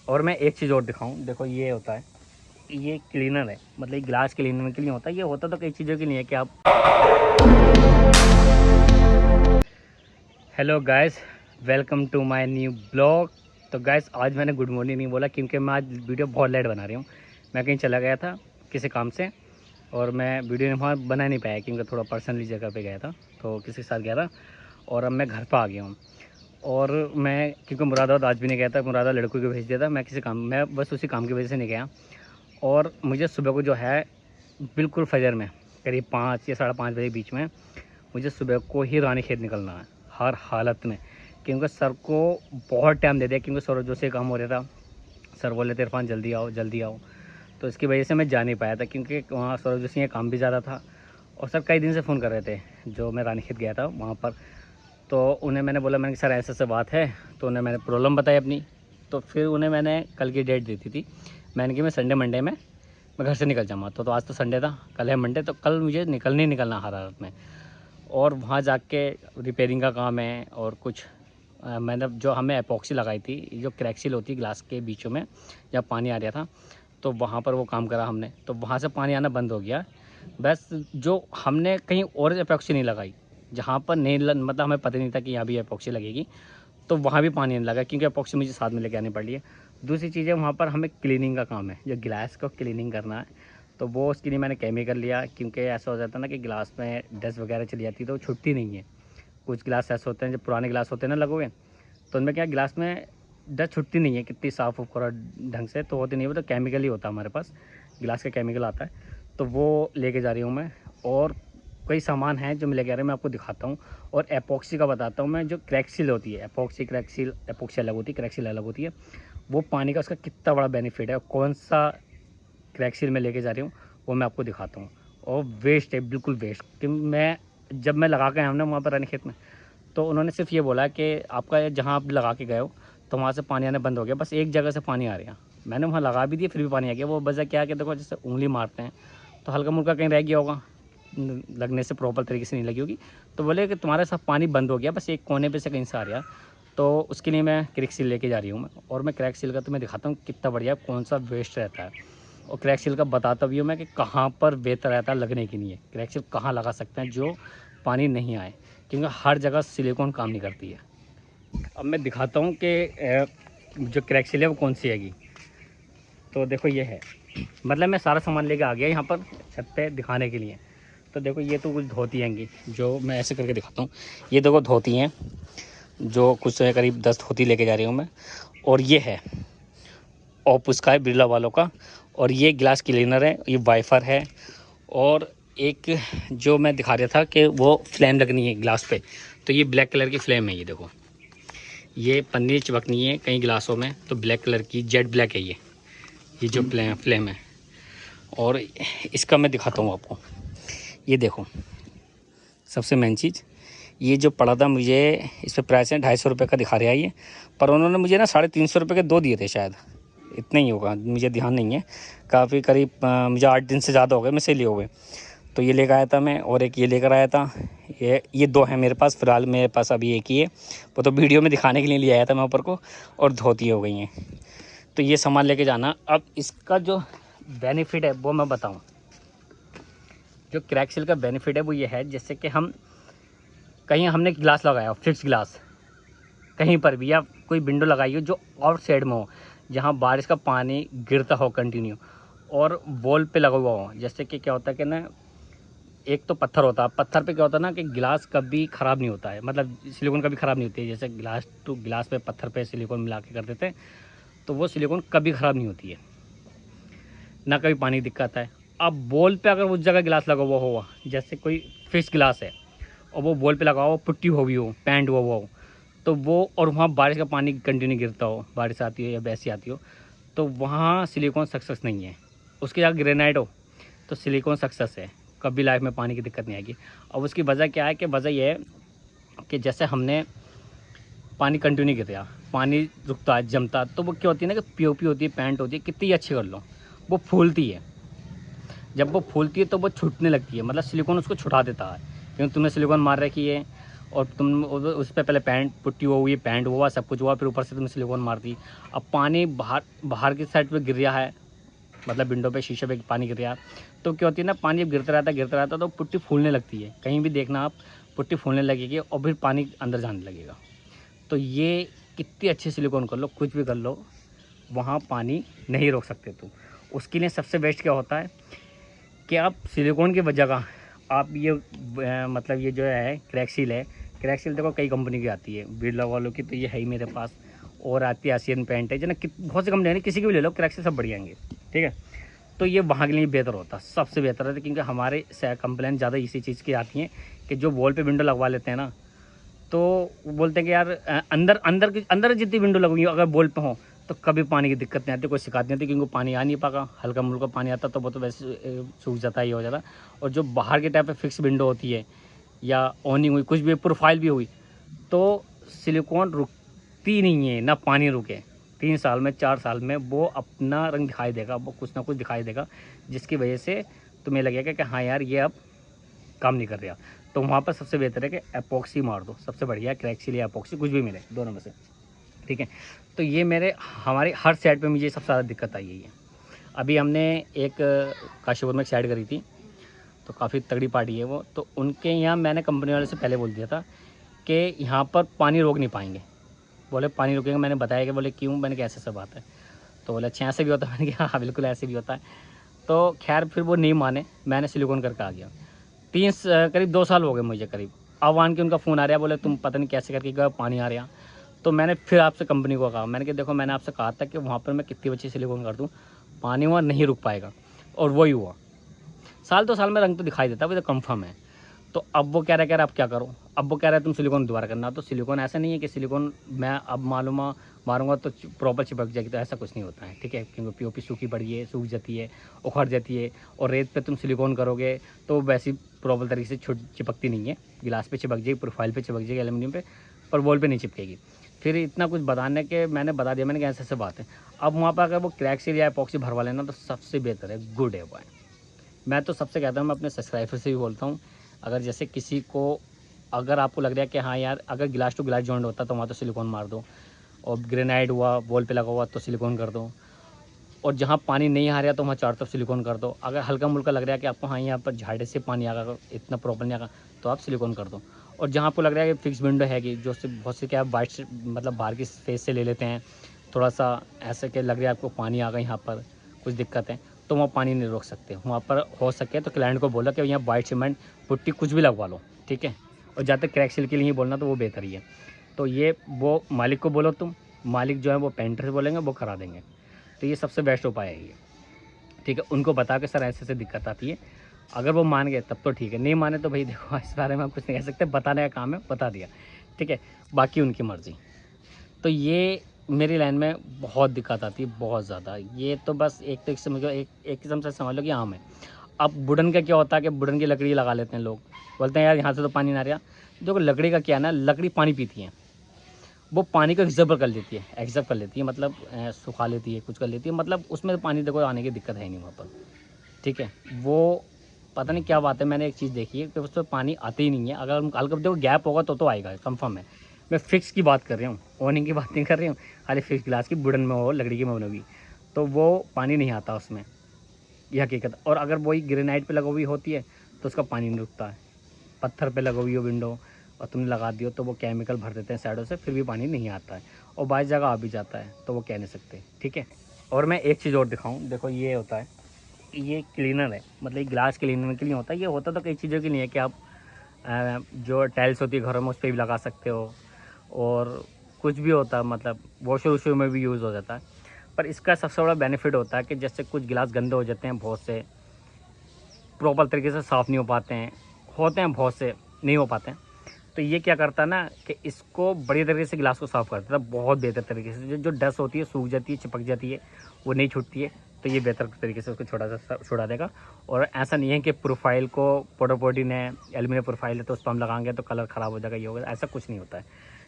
और मैं एक चीज़ और दिखाऊं, देखो ये होता है, ये क्लीनर है, मतलब ये ग्लास क्लीनर के लिए होता है। ये होता तो कई चीज़ों के लिए है कि आप। Hello guys, welcome to my new blog. तो गाइस आज मैंने गुड मॉर्निंग नहीं बोला क्योंकि मैं आज वीडियो बहुत लेट बना रही हूँ। मैं कहीं चला गया था किसी काम से और मैं वीडियो वहाँ बना नहीं पाया क्योंकि थोड़ा पर्सनली जगह पे गया था, तो किसी के साथ गया था और अब मैं घर पर आ गया हूँ। और मैं क्योंकि मुरादाबाद आज भी नहीं गया था, मुरादाबाद लड़कों को भेज दिया था, मैं किसी काम, मैं बस उसी काम की वजह से नहीं गया। और मुझे सुबह को जो है बिल्कुल फजर में करीब 5 या 5:30 बजे के बीच में मुझे सुबह को ही रानीखेत निकलना है हर हालत में, क्योंकि सर को बहुत टाइम दे दिया क्योंकि सौरभ जोशी से काम हो रहा था। सर बोले थे इरफान जल्दी आओ जल्दी आओ, तो इसकी वजह से मैं जा नहीं पाया था क्योंकि वहाँ सौरभ जोशी का काम भी ज़्यादा था। और सर कई दिन से फ़ोन कर रहे थे जो मैं रानीखेत गया था वहाँ पर, तो उन्हें मैंने बोला, मैंने सर ऐसे बात है, तो उन्हें मैंने प्रॉब्लम बताई अपनी। तो फिर उन्हें मैंने कल की डेट दी थी, मैंने कि मैं संडे मंडे में मैं घर से निकल जाऊँगा। तो आज तो संडे था, कल है मंडे, तो कल मुझे निकलना हर हालत में। और वहाँ जाके रिपेयरिंग का काम है और कुछ मैंने जो हमें एपॉक्सी लगाई थी, जो क्रैक्सिल होती है ग्लास के बीचों में जब पानी आ रहा था, तो वहाँ पर वो काम करा हमने, तो वहाँ से पानी आना बंद हो गया। बस जो हमने कहीं और एपॉक्सी नहीं लगाई, जहाँ पर नहीं मतलब हमें पता नहीं था कि यहाँ भी एपॉक्सी लगेगी, तो वहाँ भी पानी नहीं लगा क्योंकि एपॉक्सी मुझे साथ में लेके आनी पड़ रही है। दूसरी चीज़ है, वहाँ पर हमें क्लीनिंग का काम है, जो गिलास को क्लीनिंग करना है, तो वो उसके लिए मैंने केमिकल लिया क्योंकि ऐसा हो जाता है ना कि गिलास में डस्ट वगैरह चली जाती है तो वो छुट्टी नहीं है। कुछ गिलास ऐसे होते हैं, जो पुराने गिलास होते हैं ना लगे, तो उनमें क्या गिलास में डस्ट छुट्टी नहीं है, कितनी साफ़ करो ढंग से तो होती नहीं है, वो तो केमिकल ही होता है हमारे पास, गिलास का केमिकल आता है, तो वो लेके जा रही हूँ मैं। और कई सामान हैं जो मैं लेके आ रहा हूँ, मैं आपको दिखाता हूँ। और एपॉक्सी का बताता हूँ मैं, जो क्रैक्सिल होती है, एपॉक्सी क्रैक्सिल, एपॉक्सी अलग होती है, क्रैक्सिल अलग होती है, वो पानी का उसका कितना बड़ा बेनिफिट है, कौन सा क्रैक्सिल में लेके जा रही हूँ वो मैं आपको दिखाता हूँ। और वेस्ट है, बिल्कुल वेस्ट, कि मैं जब मैं लगा के आया हूँ ना वहाँ पर रानीखेत में, तो उन्होंने सिर्फ ये बोला कि आपका जहाँ आप लगा के गए हो तो वहाँ से पानी आना बंद हो गया, बस एक जगह से पानी आ रहा। मैंने वहाँ लगा भी दिया फिर भी पानी आ गया। वो वजह क्या है कि देखो जैसे उंगली मारते हैं तो हल्का मुल्का कहीं रह गया होगा, लगने से प्रॉपर तरीके से नहीं लगी होगी, तो बोले कि तुम्हारे साथ पानी बंद हो गया, बस एक कोने पे से कहीं से आ रहा। तो उसके लिए मैं क्रैक्सिल लेके जा रही हूँ मैं, और मैं क्रैक्सिल का तुम्हें दिखाता हूँ कितना बढ़िया कौन सा वेस्ट रहता है। और क्रैक्सिल का बताता भी हूँ मैं कि कहाँ पर बेहतर रहता है लगने के लिए, क्रैक्सिल कहाँ लगा सकते हैं जो पानी नहीं आए, क्योंकि हर जगह सिलिकॉन काम नहीं करती है। अब मैं दिखाता हूँ कि जो क्रैक्सिल है वो कौन सी हैगी। तो देखो ये है, मतलब मैं सारा सामान लेके आ गया यहाँ पर छत पे दिखाने के लिए। तो देखो ये तो कुछ धोती हैंगी, जो मैं ऐसे करके दिखाता हूँ। ये देखो धोती हैं, जो कुछ करीब 10 धोती लेके जा रही हूँ मैं। और ये है ओपुस का है, बिरला वालों का। और ये ग्लास क्लीनर है, ये वाइफर है। और एक जो मैं दिखा रहा था कि वो फ्लेम लगनी है ग्लास पे, तो ये ब्लैक कलर की फ्लेम है। ये देखो ये पन्नी चिपकनी है कई गिलासों में, तो ब्लैक कलर की जेट ब्लैक है ये जो फ्लेम है। और इसका मैं दिखाता हूँ आपको, ये देखो सबसे मेन चीज़, ये जो पड़ा था मुझे, इस पर प्राइस है 250 रुपये का दिखा रहा है ये, पर उन्होंने मुझे ना 350 रुपये के 2 दिए थे शायद, इतना ही होगा, मुझे ध्यान नहीं है। काफ़ी करीब मुझे 8 दिन से ज़्यादा हो गए, मैं से लिए हुए। तो ये लेकर आया था मैं, और एक ये लेकर आया था। ये 2 हैं मेरे पास, फ़िलहाल मेरे पास अभी एक ही है, वो तो वीडियो में दिखाने के लिए ले आया था मैं ऊपर को। और धोती हो गई हैं, तो ये सामान लेके जाना। अब इसका जो बेनिफिट है वो मैं बताऊँ। जो क्रैक्सिल का बेनिफिट है वो ये है, जैसे कि हम कहीं हमने गिलास लगाया हो, फिक्स गिलास कहीं पर भी, या कोई विंडो लगाई हो जो आउट साइड में हो, जहाँ बारिश का पानी गिरता हो कंटिन्यू, और वॉल पे लगा हुआ हो। जैसे कि क्या होता है कि ना, एक तो पत्थर होता है, पत्थर पे क्या होता है ना कि गिलास कभी ख़राब नहीं होता है, मतलब सिलिकॉन कभी ख़राब नहीं होती है। जैसे गिलास टू गिलास पे पत्थर पे सिलिकॉन मिला के कर देते हैं, तो वो सिलिकॉन कभी ख़राब नहीं होती है, ना कभी पानी दिक्कत है। अब बॉल पे अगर उस जगह गिलास लगा हुआ हो, जैसे कोई फिक्स गिलास है और वो बॉल पे लगा हुआ, पुट्टी हुई हो, पेंट हुआ हो, तो वो, और वहाँ बारिश का पानी कंटिन्यू गिरता हो, बारिश आती हो या वैसी आती हो, तो वहाँ सिलिकॉन सक्सेस नहीं है। उसकी जगह ग्रेनाइट हो तो सिलिकॉन सक्सेस है, कभी लाइफ में पानी की दिक्कत नहीं आएगी। अब उसकी वजह क्या है कि वजह यह है कि जैसे हमने पानी कंटिन्यू गिरा, पानी रुकता है, जमता, तो वो क्या होती है ना कि पीओपी होती है, पेंट होती है, कितनी अच्छी कर लो, वो फूलती है। जब वो फूलती है तो वो छूटने लगती है, मतलब सिलिकॉन उसको छुटा देता है, क्योंकि तुमने सिलिकॉन मार रखी है। और तुम उस पर पहले पेंट पुट्टी हुई, पेंट हुआ, सब कुछ हुआ, फिर ऊपर से तुमने सिलिकॉन मार दी। अब पानी बाहर बाहर की साइड पे गिर रहा है, मतलब विंडो पे, शीशे पे पानी गिर रहा है, तो क्या होती है ना, पानी जब गिरता रहता है तो पुट्टी फूलने लगती है। कहीं भी देखना आप, पुट्टी फूलने लगेगी और फिर पानी अंदर जाने लगेगा। तो ये कितनी अच्छी सिलिकॉन कर लो, कुछ भी कर लो, वहाँ पानी नहीं रोक सकते तुम। उसके लिए सबसे बेस्ट क्या होता है कि आप सिलिकॉन की जगह आप ये मतलब ये जो है क्रैक्सिल है। क्रैक्सिल देखो कई कंपनी की आती है, बिरला वालों की तो ये है ही मेरे पास, और आती है एशियन पेंट है, जो ना बहुत सी कंपनी है, किसी की भी ले लो, क्रैक्सिल सब बढ़िया आएंगे, ठीक है। तो ये वहाँ के लिए बेहतर होता है, सबसे बेहतर है, क्योंकि हमारे कंप्लेन ज़्यादा इसी चीज़ की आती हैं कि जो वॉल पे विंडो लगवा लेते हैं ना, तो वो बोलते हैं कि यार अंदर जितनी विंडो लगेंगी अगर वॉल पे हो तो कभी पानी की दिक्कत नहीं आती, कोई शिकायत नहीं आती, क्योंकि पानी आ नहीं पागा, हल्का मुल्का पानी आता तो वो तो वैसे सूख जाता ही हो जाता। और जो बाहर के टाइप पे फिक्स विंडो होती है या ऑनिंग हुई, कुछ भी प्रोफाइल भी हुई, तो सिलिकॉन रुकती नहीं है, ना पानी रुके। 3 साल में 4 साल में वो अपना रंग दिखाई देगा, वो कुछ ना कुछ दिखाई देगा, जिसकी वजह से तुम्हें लगेगा कि हाँ यार ये अब काम नहीं कर रहा। तो वहाँ पर सबसे बेहतर है कि एपॉक्सी मार दो, सबसे बढ़िया, क्रैक्सिल या एपॉक्सी, कुछ भी मिले दोनों में से, ठीक है। तो ये हमारी हर साइड पे मुझे सबसे ज़्यादा दिक्कत आई है। अभी हमने एक काशीपुर में एक साइड करी थी, तो काफ़ी तगड़ी पार्टी है वो, तो उनके यहाँ मैंने कंपनी वाले से पहले बोल दिया था कि यहाँ पर पानी रोक नहीं पाएंगे। बोले पानी रुकेंगे, मैंने बताया कि बोले क्यों, मैंने कहा ऐसे सब बात है। तो बोले अच्छा ऐसे भी होता है, मैंने कहा हाँ बिल्कुल ऐसे भी होता है। तो खैर फिर वो नहीं माने, मैंने सिलिकॉन करके आ गया। करीब 2 साल हो गए मुझे करीब। अब आन के उनका फ़ोन आ रहा, बोले तुम पता नहीं कैसे करके गए, पानी आ रहा। तो मैंने फिर आपसे कंपनी को कहा, मैंने कहा देखो मैंने आपसे कहा था कि वहाँ पर मैं कितनी बच्ची सिलिकॉन कर दूँ, पानी वहाँ नहीं रुक पाएगा, और वही हुआ। साल 2 साल में रंग तो दिखाई देता है, वो तो कन्फर्म है। तो अब वो कह रहा है अब क्या करो, अब वो कह रहा है तुम सिलिकॉन दोबारा करना। तो सिलिकॉन ऐसा नहीं है कि सिलिकॉन मैं अब मारूंगा तो प्रॉपर चिपक जाएगी, तो ऐसा कुछ नहीं होता है, ठीक है। क्योंकि पीओपी सूखी पड़ी है, सूख जाती है, उखड़ जाती है, और रेत पे तुम सिलिकॉन करोगे तो वैसी प्रॉपर तरीके से चिपकती नहीं है। गिलास पे चिपक जाएगी, प्रोफाइल पे चिपक जाएगी, एल्यूमिनियम पे, पर वॉल पे नहीं चिपकेगी। फिर इतना कुछ बताने के मैंने बता दिया, मैंने कहा ऐसे बात है। अब वहाँ पर अगर वो क्रैक्सिल या एपॉक्सी भरवा लेना तो सबसे बेहतर है, गुड है वो। मैं तो सबसे कहता हूँ, मैं अपने सब्सक्राइबर से भी बोलता हूँ, अगर जैसे किसी को, अगर आपको लग रहा है कि हाँ यार अगर गिलास टू गिलास जॉइंट होता तो वहाँ तो सिलिकॉन मार दो, और ग्रेनाइट हुआ वॉल पे लगा हुआ तो सिलिकॉन कर दो, और जहाँ पानी नहीं आ रहा तो वहाँ चारों तरफ सिलिकॉन कर दो। अगर हल्का मुल्का लग रहा है कि आपको हाँ यहाँ पर झाड़े से पानी आएगा, इतना प्रॉपर नहीं आएगा, तो आप सिलिकॉन कर दो। और जहाँ आपको लग रहा है कि फिक्स विंडो है, जो से बहुत से क्या वाइट से मतलब बाहर की फेस से ले लेते हैं, थोड़ा सा ऐसे कि लग रहा है आपको पानी आ गया, यहाँ पर कुछ दिक्कत है, तो वहाँ पानी नहीं रोक सकते। वहाँ पर हो सके तो क्लाइंट को बोला कि यहाँ वाइट सीमेंट पुट्टी कुछ भी लगवा लो, ठीक है। और जहाँ तक क्रैक सील के लिए ही बोलना तो वो बेहतर ही है। तो ये वो मालिक को बोलो तुम, मालिक जो है वो पेंटर से बोलेंगे, वो करा देंगे। तो ये सबसे बेस्ट उपाय है ये, ठीक है। उनको बता के सर ऐसे ऐसे दिक्कत आती है, अगर वो मान गए तब तो ठीक है, नहीं माने तो भाई देखो इस बारे में हम कुछ नहीं कह सकते, बताने का काम है, बता दिया, ठीक है, बाकी उनकी मर्ज़ी। तो ये मेरी लाइन में बहुत दिक्कत आती है, बहुत ज़्यादा। ये तो बस एक तो एक किस्म से समझ लो कि आम है। अब वुडन का क्या होता है कि वुडन की लकड़ी लगा लेते हैं लोग, बोलते हैं यार यहाँ से तो पानी ना रहा। देखो लकड़ी का क्या है ना, लकड़ी पानी पीती है, वो पानी को एग्जॉर्ब कर लेती है, मतलब सुखा लेती है, कुछ कर लेती है, मतलब उसमें पानी देखो आने की दिक्कत है नहीं वहाँ पर, ठीक है। वो पता नहीं क्या बात है, मैंने एक चीज़ देखी है कि उस पर पानी आते ही नहीं है। अगर हम हल्का देखो गैप होगा तो आएगा, कंफर्म है। मैं फिक्स की बात कर रहा हूँ, ऑनिंग की बात नहीं कर रही हूँ, खाली फिक्स गिलास की वुडन में हो, लकड़ी की में होगी, तो वो पानी नहीं आता उसमें, ये हकीकत। और अगर वही ग्रेनाइट पे लगी हुई होती है तो उसका पानी नहीं रुकता है। पत्थर पे लगी हुई हो विंडो और तुमने लगा दियो तो वो केमिकल भर देते हैं साइडों से, फिर भी पानी नहीं आता है, और बाईस जगह आ भी जाता है, तो वो कह नहीं सकते, ठीक है। और मैं एक चीज़ और दिखाऊँ, देखो ये होता है, ये क्लीनर है, मतलब ये ग्लास क्लीनर के लिए होता है। ये होता तो कई चीज़ों के लिए है कि आप जो टाइल्स होती है घरों में उस पर भी लगा सकते हो, और कुछ भी होता है, मतलब वॉशर वॉशर में भी यूज़ हो जाता है। पर इसका सबसे बड़ा बेनिफिट होता है कि जैसे कुछ गिलास गंदे हो जाते हैं, बहुत से प्रॉपर तरीके से साफ़ नहीं हो पाते हैं, होते हैं बहुत से नहीं हो पाते हैं, तो ये क्या करता है ना कि इसको बड़ी तरीके से गिलास को साफ़ कर देता है, बहुत बेहतर तरीके से। जो डस्ट होती है सूख जाती है, चिपक जाती है, वो नहीं छूटती है, तो ये बेहतर तरीके से उसको छुड़ा देगा। और ऐसा नहीं है कि प्रोफाइल को पोटोपोटीन है, एल्यूमिनियम प्रोफाइल है तो उस पर हम लगाएंगे तो कलर ख़राब हो जाएगा, ये होगा, ऐसा कुछ नहीं होता है,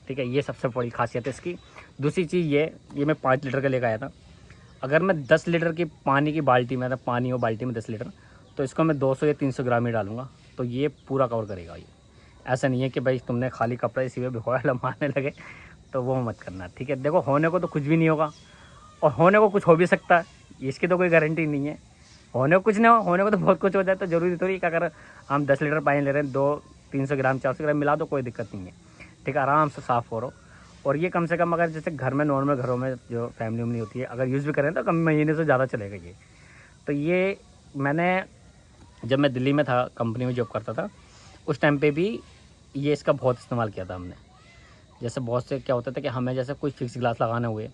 ठीक है। ये सबसे बड़ी खासियत है इसकी। दूसरी चीज़ ये मैं 5 लीटर का लेकर आया था। अगर मैं 10 लीटर की पानी की बाल्टी में, मतलब पानी हो बाल्टी में 10 लीटर, तो इसको मैं 200 या 300 ग्राम ही डालूंगा, तो ये पूरा कवर करेगा ये। ऐसा नहीं है कि भाई तुमने खाली कपड़ा इसी में भिगोया मारने लगे, तो वो मत करना, ठीक है। देखो होने को तो कुछ भी नहीं होगा और होने को कुछ हो भी सकता है, इसकी तो कोई गारंटी नहीं है। होने को कुछ नहीं हो, होने को तो बहुत कुछ हो जाए। तो ज़रूरी थोड़ी कि अगर हम 10 लीटर पानी ले रहे हैं, 200-300 ग्राम 400 ग्राम मिला दो, कोई दिक्कत नहीं है, ठीक है। आराम से साफ़ करो। और ये कम से कम अगर जैसे घर में नॉर्मल घरों में जो फैमिली उमली होती है, अगर यूज़ भी करें तो कम महीने से ज़्यादा चलेगा ये। तो ये मैंने जब मैं दिल्ली में था, कंपनी में जॉब करता था, उस टाइम पे भी ये इसका बहुत इस्तेमाल किया था हमने। जैसे बहुत से क्या होता था कि हमें जैसे कोई फिक्स गिलास लगाने हुए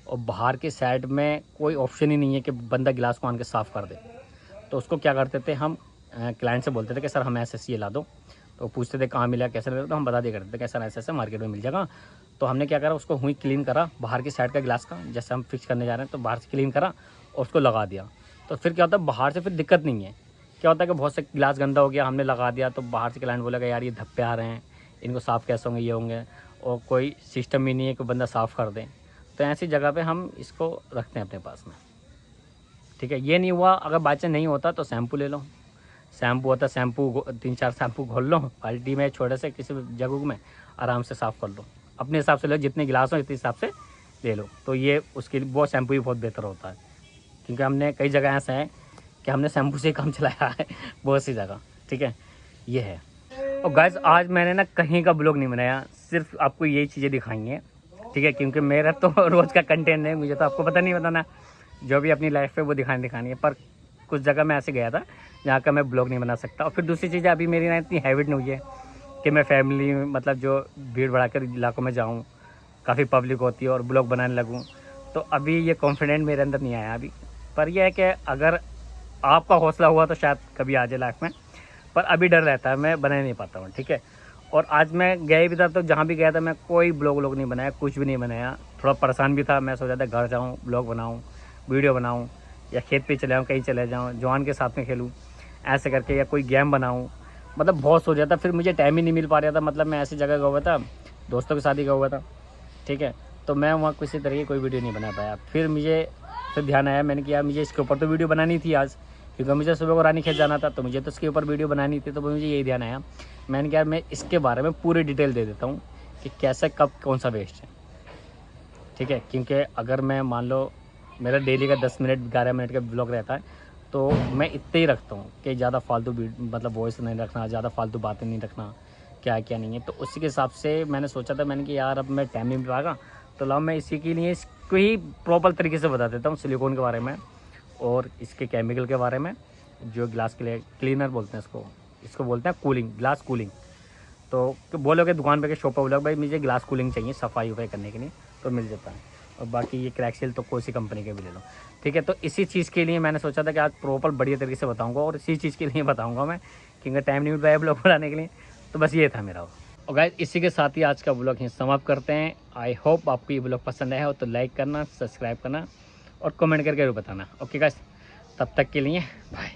और बाहर के साइड में कोई ऑप्शन ही नहीं है कि बंदा गिलास को आन के साफ़ कर दे, तो उसको क्या करते थे हम, क्लाइंट से बोलते थे कि सर हमें ऐसे ये ला दो। तो पूछते थे कहाँ मिला, कैसे मिला, तो हम बता दिया करते थे कि सर ऐसे ऐसे मार्केट में मिल जाएगा। तो हमने क्या करा, उसको हुई क्लीन करा बाहर की साइड का गिलास का, जैसे हम फिक्स करने जा रहे हैं तो बाहर से क्लीन करा और उसको लगा दिया। तो फिर क्या होता है, बाहर से फिर दिक्कत नहीं है। क्या होता है कि बहुत से गिलास गंदा हो गया, हमने लगा दिया, तो बाहर से क्लाइंट बोलेगा यार ये धब्बे आ रहे हैं, इनको साफ़ कैसे होंगे, ये होंगे, और कोई सिस्टम ही नहीं है कि बंदा साफ़ कर दें। तो ऐसी जगह पे हम इसको रखते हैं अपने पास में, ठीक है। ये नहीं हुआ, अगर बाई चांस नहीं होता तो शैम्पू ले लो। शैम्पू होता है, शैम्पू 3-4 शैम्पू घोल लो बाल्टी में, छोटे से किसी जगह में, आराम से साफ़ कर लो। अपने हिसाब से लो, जितने गिलास हो इतने हिसाब से ले लो। तो ये उसके लिए वो शैम्पू भी बहुत बेहतर होता है, क्योंकि हमने कई जगह ऐसा है कि हमने शैम्पू से ही काम चलाया है बहुत सी जगह, ठीक है। ये है। और गाइस आज मैंने ना कहीं का ब्लॉग नहीं बनाया, सिर्फ आपको यही चीज़ें दिखाई हैं, ठीक है, क्योंकि मेरा तो रोज़ का कंटेंट है, मुझे तो आपको पता नहीं बताना, जो भी अपनी लाइफ पे वो दिखानी है। पर कुछ जगह मैं ऐसे गया था जहाँ का मैं ब्लॉग नहीं बना सकता। और फिर दूसरी चीज़, अभी मेरी ना इतनी हैबिट नहीं हुई है कि मैं फैमिली मतलब जो भीड़ भड़ाकर इलाकों में जाऊँ, काफ़ी पब्लिक होती है और ब्लॉग बनाने लगूँ, तो अभी ये कॉन्फिडेंट मेरे अंदर नहीं आया अभी। पर यह है कि अगर आपका हौसला हुआ तो शायद कभी आ जाए लाइफ में, पर अभी डर रहता है, मैं बना नहीं पाता हूँ, ठीक है। और आज मैं गया भी था, तो जहाँ भी गया था मैं कोई ब्लॉग नहीं बनाया, कुछ भी नहीं बनाया। थोड़ा परेशान भी था, मैं सोचा था घर जाऊँ, ब्लॉग बनाऊँ, वीडियो बनाऊँ, या खेत पे चले जाऊँ, कहीं चले जाऊँ, जवान के साथ में खेलूँ ऐसे करके, या कोई गेम बनाऊँ। मतलब बहुत सोचा था, फिर मुझे टाइम ही नहीं मिल पा रहा था। मतलब मैं ऐसी जगह गया हुआ था, दोस्तों के साथ ही गया हुआ था, ठीक है। तो मैं वहाँ किसी तरह की कोई वीडियो नहीं बना पाया। फिर ध्यान आया, मैंने किया मुझे इसके ऊपर तो वीडियो बनानी थी आज, क्योंकि मुझे सुबह को रानीखेत जाना था, तो मुझे तो इसके ऊपर वीडियो बनानी थी। तो मुझे यही ध्यान आया, मैंने कहा मैं इसके बारे में पूरी डिटेल दे देता हूँ कि कैसे कब कौन सा वेस्ट है, ठीक है। क्योंकि अगर मैं मान लो मेरा डेली का 10 मिनट 11 मिनट का ब्लॉग रहता है, तो मैं इतने ही रखता हूँ कि ज़्यादा फालतू मतलब वॉइस नहीं रखना, ज़्यादा फालतू बातें नहीं रखना, क्या क्या नहीं है। तो उसी के हिसाब से मैंने सोचा था, मैंने कि यार अब मैं टाइम नहीं मिल पाएगा, तो लाओ मैं इसी के लिए इसको ही प्रॉपर तरीके से बता देता हूँ, सिलिकॉन के बारे में और इसके केमिकल के बारे में, जो ग्लास के लिए क्लीनर बोलते हैं इसको बोलते हैं कूलिंग, ग्लास कूलिंग। तो बोलोगे दुकान पे के शॉप पर बोलोगे भाई मुझे ग्लास कूलिंग चाहिए सफाई वफाई करने के लिए, तो मिल जाता है। और बाकी ये क्रैक्सिल तो कोई सी कंपनी के भी ले लो, ठीक है। तो इसी चीज़ के लिए मैंने सोचा था कि आज प्रॉपर बढ़िया तरीके से बताऊंगा, और इसी चीज़ के लिए बताऊंगा मैं, क्योंकि टाइम नहीं मिल पाया ब्लॉग बनाने के लिए। तो बस ये था मेरा। और गाइस इसी के साथ ही आज का ब्लॉग यहीं समाप्त करते हैं। आई होप आपको ये ब्लॉग पसंद आया हो, तो लाइक करना, सब्सक्राइब करना और कमेंट करके भी बताना। ओके गाइस, तब तक के लिए बाय।